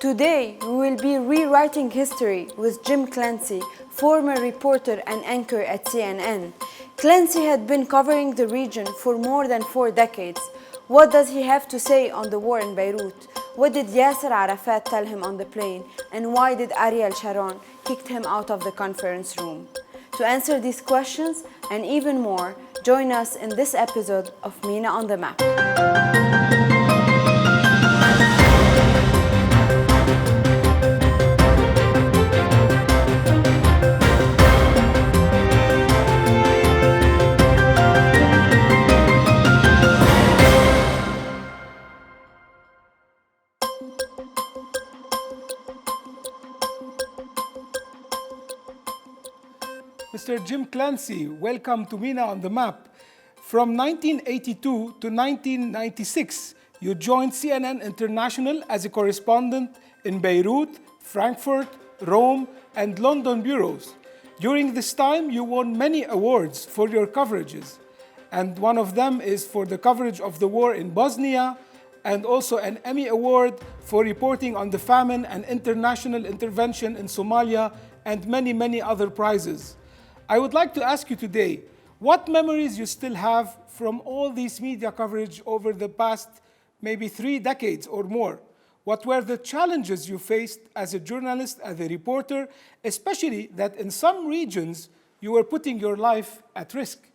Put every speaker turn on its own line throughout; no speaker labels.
Today, we will be rewriting history with Jim Clancy, former reporter and anchor at CNN. Clancy had been covering the region for more than 4 decades. What does he have to say on the war in Beirut? What did Yasser Arafat tell him on the plane? And why did Ariel Sharon kick him out of the conference room? To answer these questions and even more, join us in this episode of MENA on the Map.
Mr. Jim Clancy, welcome to MENA on the Map. From 1982 to 1996, you joined CNN International as a correspondent in Beirut, Frankfurt, Rome, and London bureaus. During this time, you won many awards for your coverages, and one of them is for the coverage of the war in Bosnia, and also an Emmy Award for reporting on the famine and international intervention in Somalia, and many, many other prizes. I would like to ask you today, what memories you still have from all this media coverage over the past maybe 3 decades or more? What were the challenges you faced as a journalist, as a reporter, especially that in some regions you were putting your life at risk?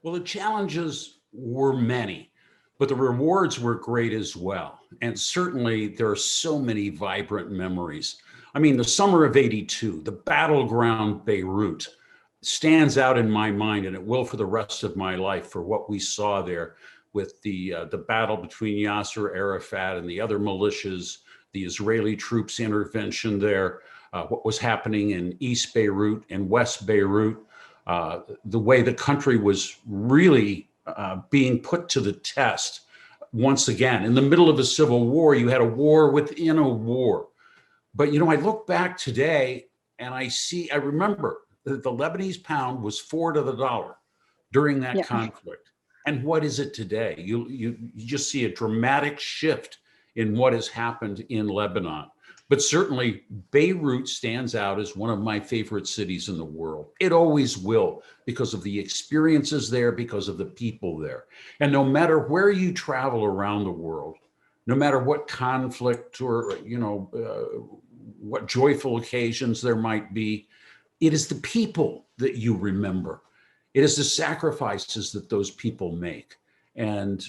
Well, the challenges were many, but the rewards were great as well. And certainly there are so many vibrant memories. I mean, the summer of '82, the battleground Beirut stands out in my mind, and it will for the rest of my life, for what we saw there with the battle between Yasser Arafat and the other militias, the Israeli troops' intervention there, what was happening in East Beirut and West Beirut, the way the country was really being put to the test. Once again, in the middle of a civil war, you had a war within a war. But, you know, I look back today and I remember that the Lebanese pound was 4 to the dollar during that conflict. And what is it today? You just see a dramatic shift in what has happened in Lebanon. But certainly Beirut stands out as one of my favorite cities in the world. It always will, because of the experiences there, because of the people there. And no matter where you travel around the world, no matter what conflict or, what joyful occasions there might be, it is the people that you remember. It is the sacrifices that those people make. And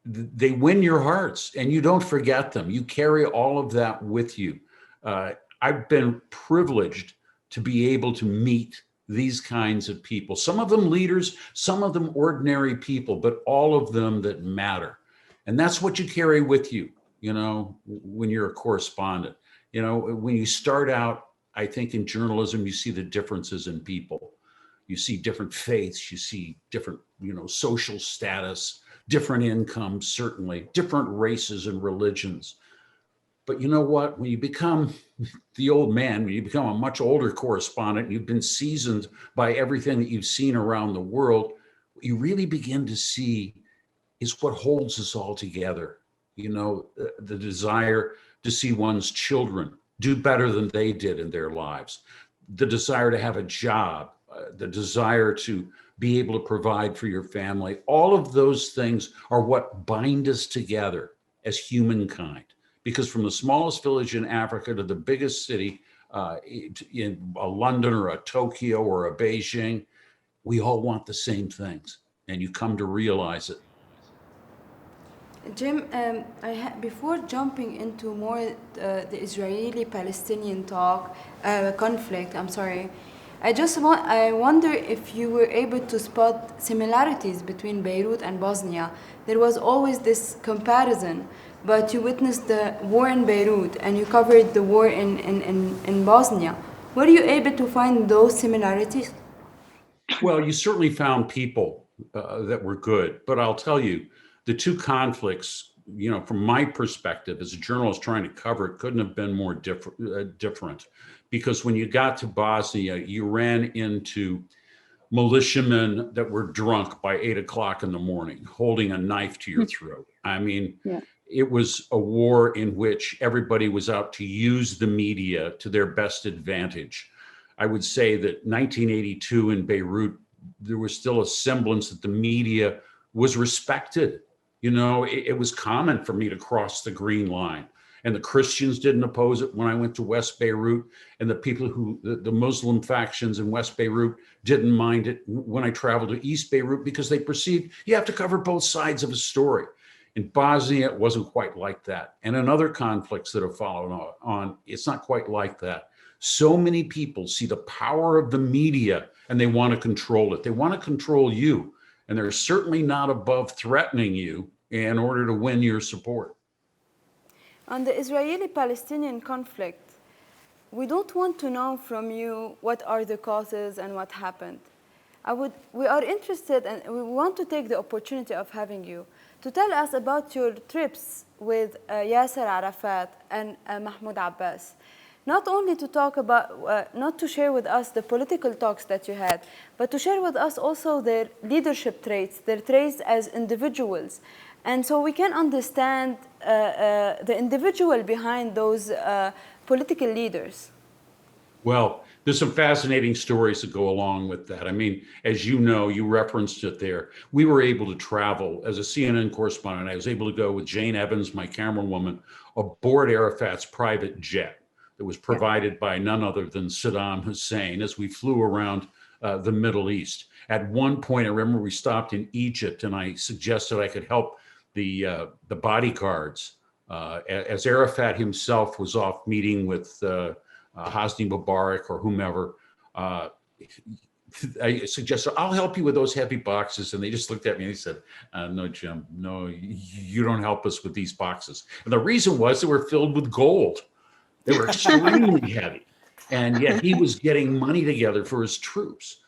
they win your hearts, and you don't forget them. You carry all of that with you. I've been privileged to be able to meet these kinds of people. Some of them leaders, some of them ordinary people, but all of them that matter. And that's what you carry with you, when you're a correspondent. When you start out, I think in journalism, you see the differences in people. You see different faiths, you see different, social status, different incomes, certainly, different races and religions. But you know what? When you become the old man, when you become a much older correspondent, you've been seasoned by everything that you've seen around the world, what you really begin to see is what holds us all together. The desire to see one's children do better than they did in their lives, the desire to have a job, the desire to be able to provide for your family. All of those things are what bind us together as humankind. Because from the smallest village in Africa to the biggest city in a London or a Tokyo or a Beijing, we all want the same things, and you come to realize it.
Jim, before jumping into more the Israeli-Palestinian conflict, I wonder if you were able to spot similarities between Beirut and Bosnia. There was always this comparison, but you witnessed the war in Beirut and you covered the war in Bosnia. Were you able to find those similarities?
Well, you certainly found people that were good, but I'll tell you, the two conflicts, from my perspective as a journalist trying to cover it, couldn't have been more different. Because when you got to Bosnia, you ran into militiamen that were drunk by 8 o'clock in the morning, holding a knife to your throat. I mean, it was a war in which everybody was out to use the media to their best advantage. I would say that 1982 in Beirut, there was still a semblance that the media was respected. You know, it was common for me to cross the green line. And the Christians didn't oppose it when I went to West Beirut. And the people the Muslim factions in West Beirut didn't mind it when I traveled to East Beirut, because they perceived you have to cover both sides of a story. In Bosnia, it wasn't quite like that. And in other conflicts that have followed on, it's not quite like that. So many people see the power of the media and they want to control it. They want to control you. And they're certainly not above threatening you in order to win your support.
On the Israeli-Palestinian conflict, we don't want to know from you what are the causes and what happened. We are interested and we want to take the opportunity of having you to tell us about your trips with Yasser Arafat and Mahmoud Abbas. Not only to talk about, not to share with us the political talks that you had, but to share with us also their leadership traits, their traits as individuals. And so we can understand the individual behind those political leaders.
Well, there's some fascinating stories that go along with that. I mean, as you know, you referenced it there. We were able to travel as a CNN correspondent. I was able to go with Jane Evans, my camerawoman, aboard Arafat's private jet that was provided by none other than Saddam Hussein as we flew around the Middle East. At one point, I remember we stopped in Egypt and I suggested I could help the bodyguards as Arafat himself was off meeting with Hosni Mubarak or whomever. I suggested, I'll help you with those heavy boxes. And they just looked at me and they said, no, Jim, no, you don't help us with these boxes. And the reason was they were filled with gold. They were extremely heavy. And yet he was getting money together for his troops.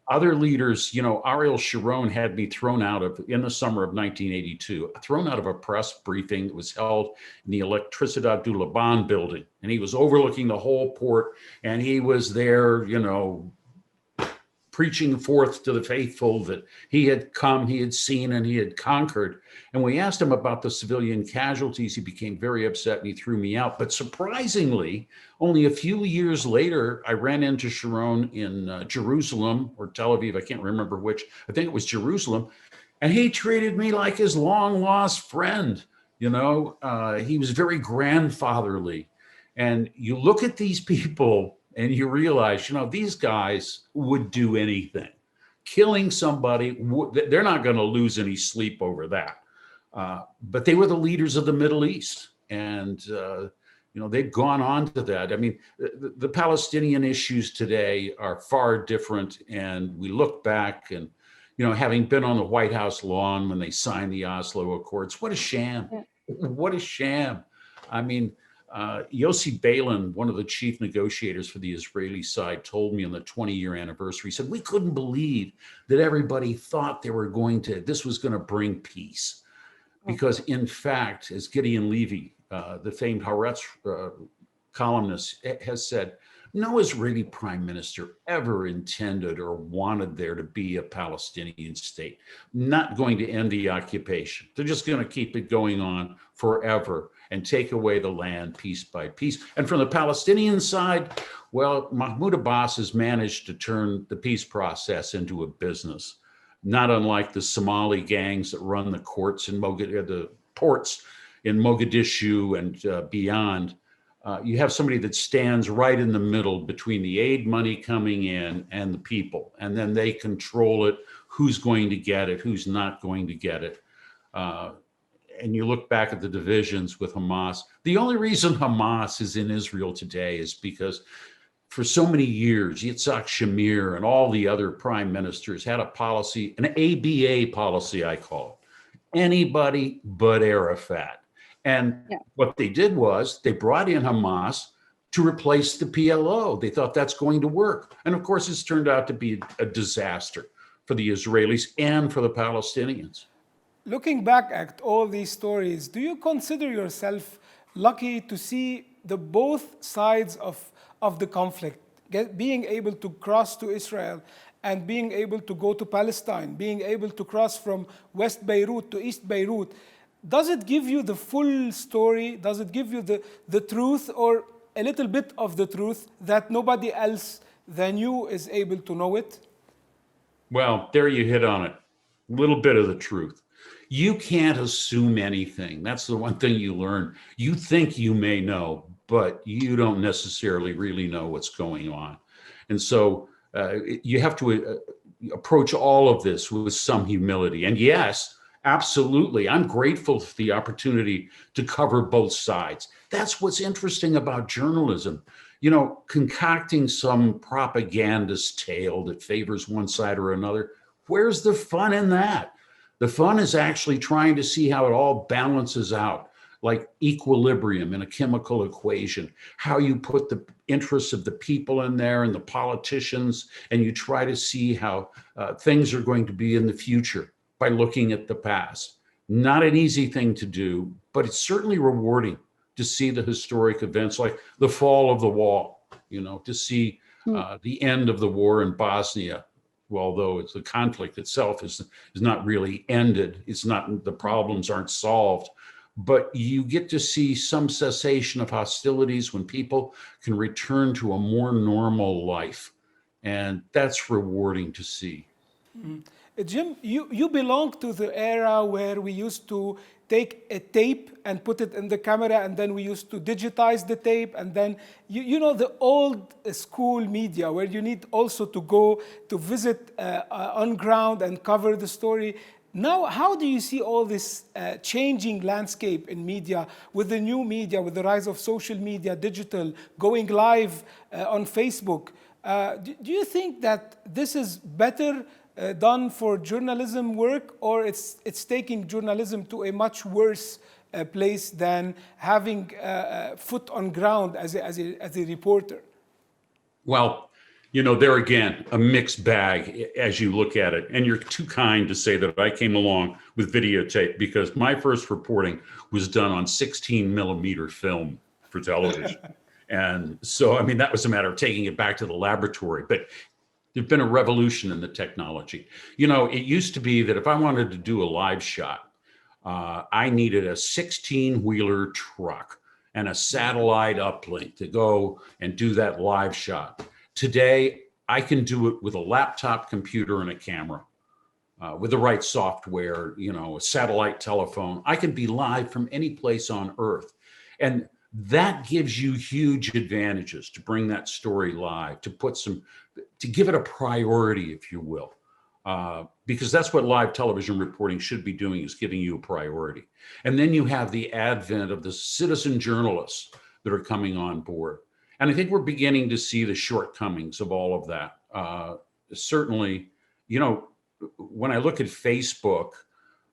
Other leaders, you know, Ariel Sharon had me thrown out of, in the summer of 1982, thrown out of a press briefing that was held in the Electricidad du Liban building. And he was overlooking the whole port. And he was there, you know, preaching forth to the faithful that he had come, he had seen, and he had conquered. And we asked him about the civilian casualties. He became very upset and he threw me out. But surprisingly, only a few years later, I ran into Sharon in Jerusalem or Tel Aviv. I can't remember which. I think it was Jerusalem. And he treated me like his long lost friend. You know, he was very grandfatherly. And you look at these people and you realize, you know, these guys would do anything. Killing somebody, they're not going to lose any sleep over that. But they were the leaders of the Middle East. And, you know, they've gone on to that. I mean, the Palestinian issues today are far different. And we look back and, you know, having been on the White House lawn when they signed the Oslo Accords, what a sham. What a sham. I mean, Yossi Beilin, one of the chief negotiators for the Israeli side, told me on the 20-year anniversary, he said, we couldn't believe that everybody thought this was going to bring peace. Because in fact, as Gideon Levy, the famed Haaretz columnist, has said, no Israeli prime minister ever intended or wanted there to be a Palestinian state. Not going to end the occupation. They're just going to keep it going on forever and take away the land piece by piece. And from the Palestinian side, well, Mahmoud Abbas has managed to turn the peace process into a business, not unlike the Somali gangs that run the courts in the ports in Mogadishu and beyond. You have somebody that stands right in the middle between the aid money coming in and the people, and then they control it, who's going to get it, who's not going to get it. And you look back at the divisions with Hamas. The only reason Hamas is in Israel today is because for so many years, Yitzhak Shamir and all the other prime ministers had a policy, an ABA policy, I call it, anybody but Arafat. And what they did was they brought in Hamas to replace the PLO. They thought that's going to work. And of course, it's turned out to be a disaster for the Israelis and for the Palestinians.
Looking back at all these stories, do you consider yourself lucky to see the both sides of the conflict, being able to cross to Israel and being able to go to Palestine, being able to cross from West Beirut to East Beirut? does it give you the full story? Does it give you the truth, or a little bit of the truth that nobody else than you is able to know it?
Well, there you hit on it. A little bit of the truth. You can't assume anything. That's the one thing you learn. You think you may know, but you don't necessarily really know what's going on. And so you have to approach all of this with some humility. And yes, absolutely, I'm grateful for the opportunity to cover both sides. That's what's interesting about journalism. You know, concocting some propagandist tale that favors one side or another, where's the fun in that? The fun is actually trying to see how it all balances out, like equilibrium in a chemical equation, how you put the interests of the people in there and the politicians, and you try to see how things are going to be in the future by looking at the past. Not an easy thing to do, but it's certainly rewarding to see the historic events like the fall of the wall, you know, to see the end of the war in Bosnia. Well, although it's the conflict itself is not really ended, it's not, the problems aren't solved, but you get to see some cessation of hostilities when people can return to a more normal life, and that's rewarding to see.
Jim, you belong to the era where we used to take a tape and put it in the camera, and then we used to digitize the tape, and then you know the old school media where you need also to go to visit on ground and cover the story. Now, how do you see all this changing landscape in media with the new media, with the rise of social media, digital, going live on Facebook? Do you think that this is better done for journalism work, or it's taking journalism to a much worse place than having foot on ground as a reporter?
Well, you know, there again, a mixed bag as you look at it. And you're too kind to say that I came along with videotape, because my first reporting was done on 16 millimeter film for television. And so, I mean, that was a matter of taking it back to the laboratory. But there's been a revolution in the technology. You know, it used to be that if I wanted to do a live shot, I needed a 16-wheeler truck and a satellite uplink to go and do that live shot. Today, I can do it with a laptop computer and a camera, with the right software, you know, a satellite telephone. I can be live from any place on Earth. And that gives you huge advantages to bring that story live, to give it a priority, if you will, because that's what live television reporting should be doing, is giving you a priority. And then you have the advent of the citizen journalists that are coming on board. And I think we're beginning to see the shortcomings of all of that. Certainly, you know, when I look at Facebook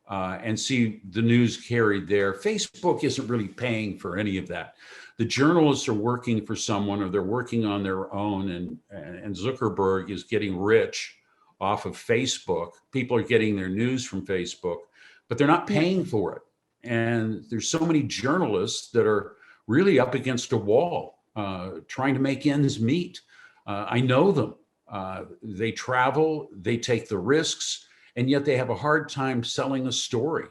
and see the news carried there, Facebook isn't really paying for any of that. The journalists are working for someone, or they're working on their own, and Zuckerberg is getting rich off of Facebook. People are getting their news from Facebook, but they're not paying for it. And there's so many journalists that are really up against a wall, trying to make ends meet. I know them. They travel, they take the risks, and yet they have a hard time selling a story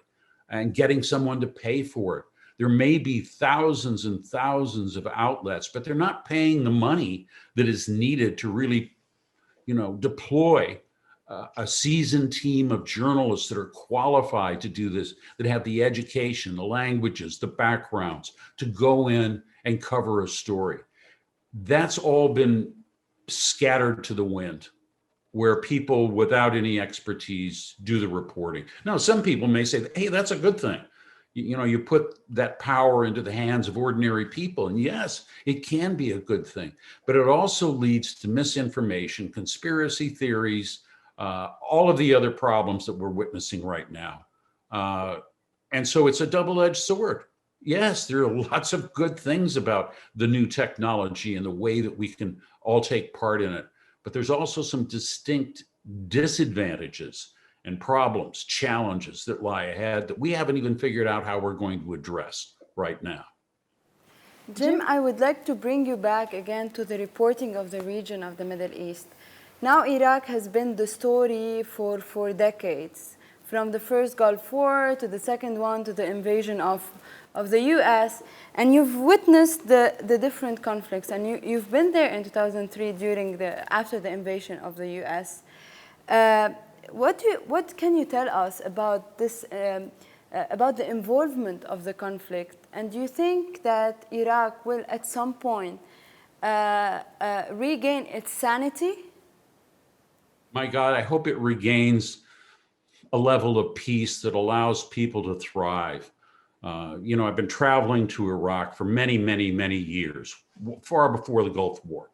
and getting someone to pay for it. There may be thousands and thousands of outlets, but they're not paying the money that is needed to really, you know, deploy a seasoned team of journalists that are qualified to do this, that have the education, the languages, the backgrounds to go in and cover a story. That's all been scattered to the wind, where people without any expertise do the reporting. Now, some people may say, hey, that's a good thing. You know, you put that power into the hands of ordinary people. And yes, it can be a good thing, but it also leads to misinformation, conspiracy theories, all of the other problems that we're witnessing right now. And so it's a double-edged sword. Yes, there are lots of good things about the new technology and the way that we can all take part in it. But there's also some distinct disadvantages and problems, challenges that lie ahead that we haven't even figured out how we're going to address right now.
Jim, I would like to bring you back again to the reporting of the region of the Middle East. Now, Iraq has been the story for decades. from the first Gulf War to the second one to the invasion of the US, and you've witnessed the different conflicts, and you've been there in 2003 after the invasion of the US. What can you tell us about this, about the involvement of the conflict, and do you think that Iraq will at some point regain its sanity?
My God, I hope it regains a level of peace that allows people to thrive. I've been traveling to Iraq for many, many, many years, far before the Gulf War.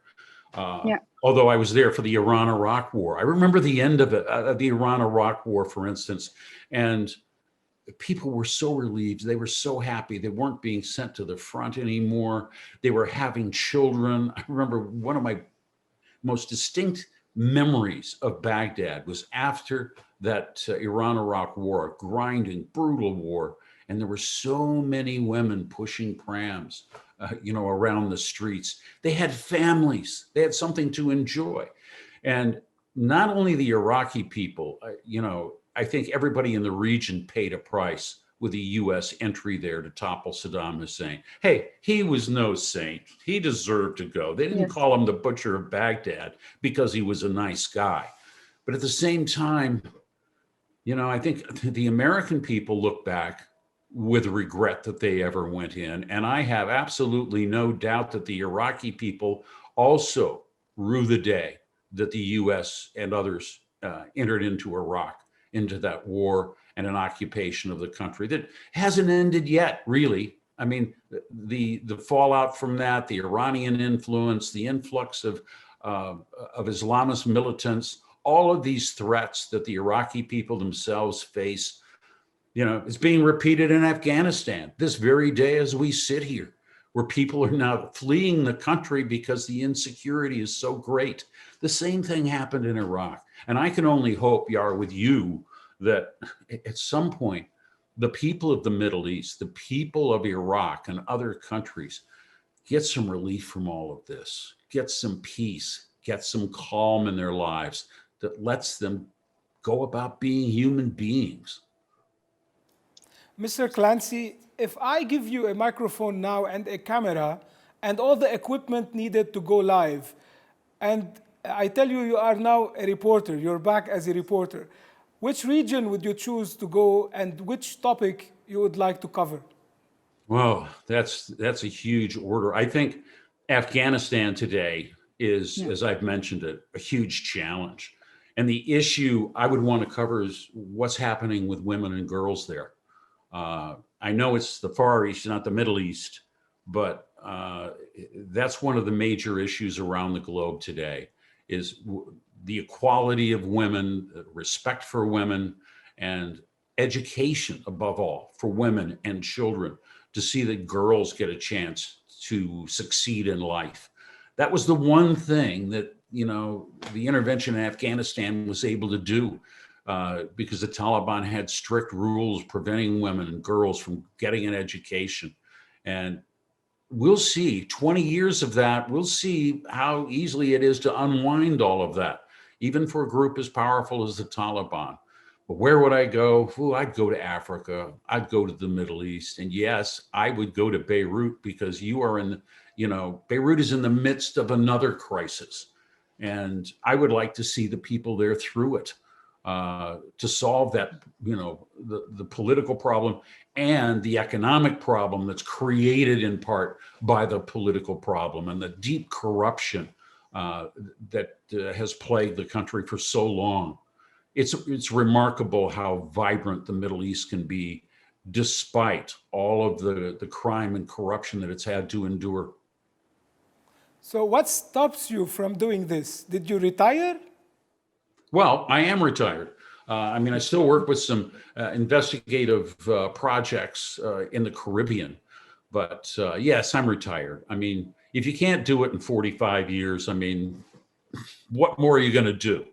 Although I was there for the Iran-Iraq War. I remember the end of it, the Iran-Iraq War, for instance, and people were so relieved. They were so happy. They weren't being sent to the front anymore. They were having children. I remember one of my most distinct memories of Baghdad was after that Iran-Iraq war, a grinding, brutal war. And there were so many women pushing prams, around the streets. They had families. They had something to enjoy. And not only the Iraqi people, I think everybody in the region paid a price with the U.S. entry there to topple Saddam Hussein. Hey, he was no saint. He deserved to go. They didn't call him the Butcher of Baghdad because he was a nice guy. But at the same time, I think the American people look back with regret that they ever went in. And I have absolutely no doubt that the Iraqi people also rue the day that the U.S. and others entered into Iraq, into that war and an occupation of the country that hasn't ended yet, really. I mean, the fallout from that, the Iranian influence, the influx of Islamist militants, all of these threats that the Iraqi people themselves face, is being repeated in Afghanistan this very day as we sit here, where people are now fleeing the country because the insecurity is so great. The same thing happened in Iraq. And I can only hope, Yar, with you, that at some point, the people of the Middle East, the people of Iraq and other countries get some relief from all of this, get some peace, get some calm in their lives that lets them go about being human beings.
Mr. Clancy, if I give you a microphone now and a camera and all the equipment needed to go live, and I tell you, you are now a reporter, you're back as a reporter, which region would you choose to go and which topic you would like to cover?
Well, that's a huge order. I think Afghanistan today is, as I've mentioned it, a huge challenge. And the issue I would want to cover is what's happening with women and girls there. I know it's the Far East, not the Middle East, but that's one of the major issues around the globe today is the equality of women, respect for women, and education above all for women and children to see that girls get a chance to succeed in life. That was the one thing that, the intervention in Afghanistan was able to do because the Taliban had strict rules preventing women and girls from getting an education. And we'll see 20 years of that. We'll see how easily it is to unwind all of that, even for a group as powerful as the Taliban. But where would I go? I'd go to Africa. I'd go to the Middle East. And yes, I would go to Beirut because you are in, Beirut is in the midst of another crisis. And I would like to see the people there through it to solve that, the political problem and the economic problem that's created in part by the political problem and the deep corruption that has plagued the country for so long. It's remarkable how vibrant the Middle East can be despite all of the crime and corruption that it's had to endure.
So what stops you from doing this? Did you retire?
Well, I am retired. I still work with some investigative projects in the Caribbean, but yes, I'm retired. If you can't do it in 45 years, what more are you going to do?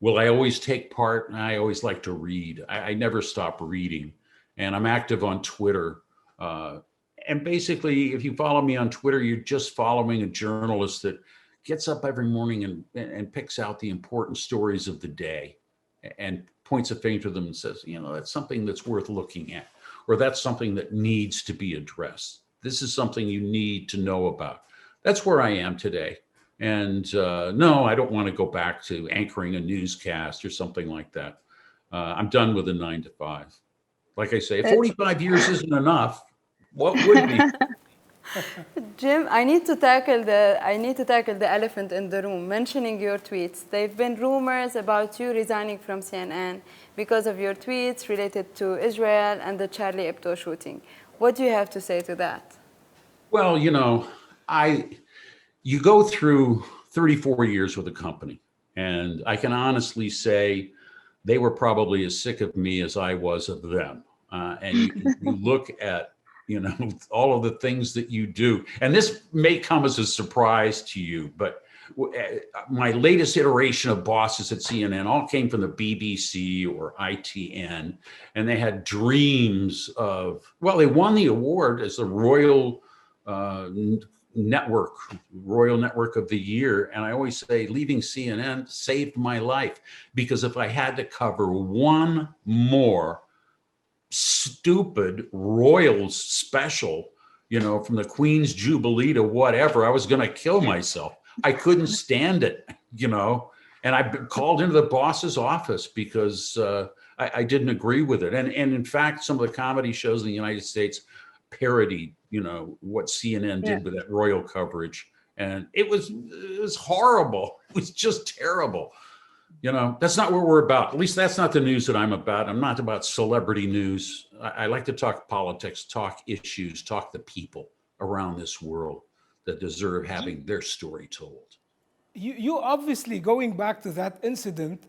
Will I always take part? I always like to read. I never stop reading, and I'm active on Twitter. And basically, if you follow me on Twitter, you're just following a journalist that gets up every morning and picks out the important stories of the day and points a finger to them and says, that's something that's worth looking at, or that's something that needs to be addressed. This is something you need to know about. That's where I am today. And no, I don't want to go back to anchoring a newscast or something like that. I'm done with a 9 to 5. Like I say, if 45 years isn't enough, what would be?
Jim, I need to tackle the elephant in the room, mentioning your tweets. There've been rumors about you resigning from CNN because of your tweets related to Israel and the Charlie Hebdo shooting. What do you have to say to that?
Well, you go through 34 years with a company, and I can honestly say they were probably as sick of me as I was of them. And you look at all of the things that you do. And this may come as a surprise to you, but my latest iteration of bosses at CNN all came from the BBC or ITN, and they had dreams of, they won the award as the Royal Network of the Year. And I always say leaving CNN saved my life, because if I had to cover one more stupid Royals special, from the Queen's Jubilee to whatever, I was going to kill myself. I couldn't stand it, and I called into the boss's office because I didn't agree with it. And in fact, some of the comedy shows in the United States parodied, what CNN did with that royal coverage. And it was horrible. It was just terrible. That's not what we're about. At least that's not the news that I'm about. I'm not about celebrity news. I like to talk politics, talk issues, talk the people around this world that deserve having their story told.
You obviously, going back to that incident,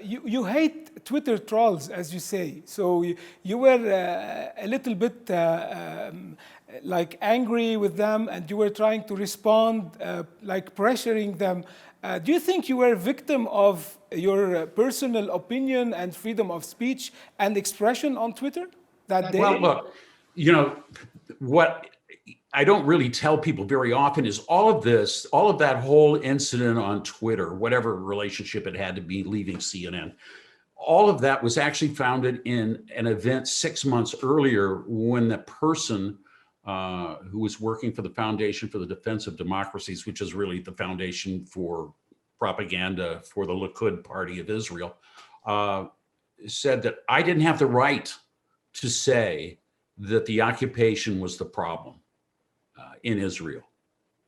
you hate Twitter trolls, as you say. So you were a little bit like angry with them, and you were trying to respond, like pressuring them. Do you think you were a victim of your personal opinion and freedom of speech and expression on Twitter that day?
Well, look, what I don't really tell people very often is all of that whole incident on Twitter, whatever relationship it had to be leaving CNN, all of that was actually founded in an event 6 months earlier when the person who was working for the Foundation for the Defense of Democracies, which is really the foundation for propaganda for the Likud party of Israel, said that I didn't have the right to say that the occupation was the problem in Israel,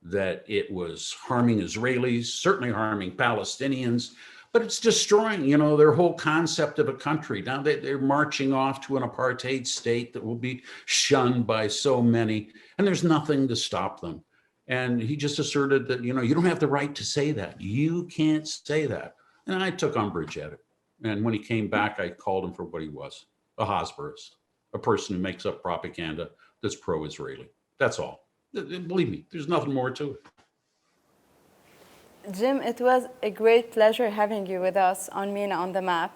that it was harming Israelis, certainly harming Palestinians, but it's destroying, their whole concept of a country. Now they're marching off to an apartheid state that will be shunned by so many, and there's nothing to stop them. And he just asserted that, you don't have the right to say that. You can't say that. And I took umbrage at it. And when he came back, I called him for what he was, a Hasbarist, a person who makes up propaganda that's pro-Israeli. That's all. Believe me, there's nothing more to it.
Jim, it was a great pleasure having you with us on MENA on the Map.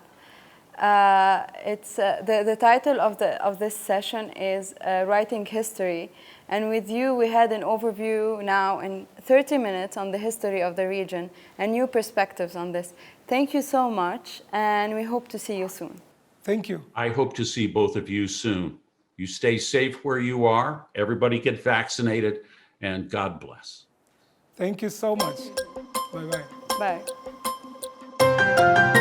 It's the title of this session is Writing History, and with you we had an overview now in 30 minutes on the history of the region and new perspectives on this. Thank you so much, and we hope to see you soon.
Thank you.
I hope to see both of you soon. You stay safe where you are. Everybody get vaccinated, and God bless.
Thank you so much. Bye-bye.
Bye.